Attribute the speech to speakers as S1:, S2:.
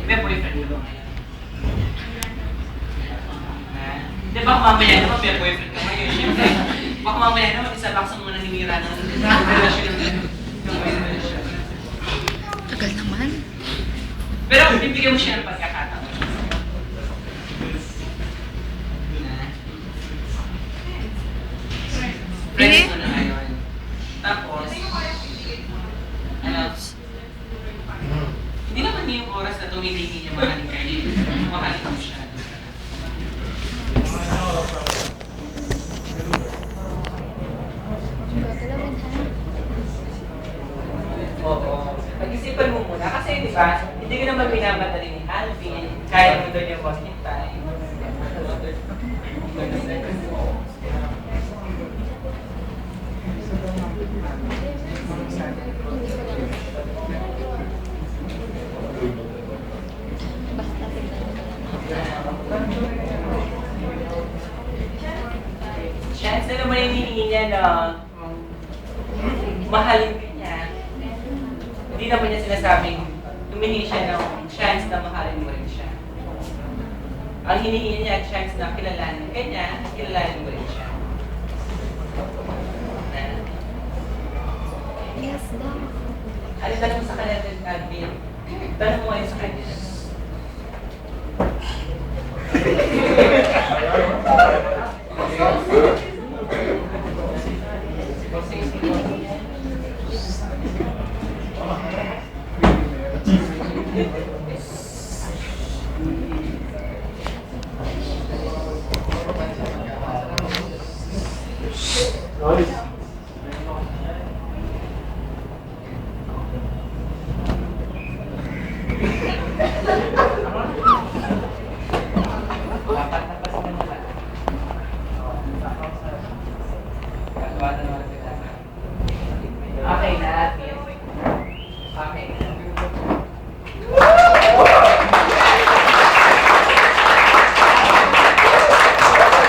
S1: May boyfriend ka ba ngayon? Di ba mamaya naman may boyfriend ka ngayon? Siyempre, baka mamaya naman isa lang sa mga naninira ng relasyon ng relasyon.
S2: Tagal naman.
S1: Pero bibigyan mo siya ng pagkakataon. Friends mo na ngayon. Tapos, hindi naman niya yung oras na tumitingin niya mahalin kayo. Mahalin mo siya. Oo. Pag-isipan mo muna. Kasi di ba, hindi ka naman binamadali ni Alvin. Kaya mo doon yung bosting time. Chance na naman hinihingi niya na mahalin ka niya. Hindi naman niya sinasabing humingi siya ng chance na mahalin mo rin siya. Ang hinihingi niya chance na kilalanin ka niya, kilalanin mo rin siya.
S2: Yes, daw.
S1: Ano tanong mo sa kanya, Alvin? Tanong mo ngayon sa kanya. Okay na, Alvin. Okay.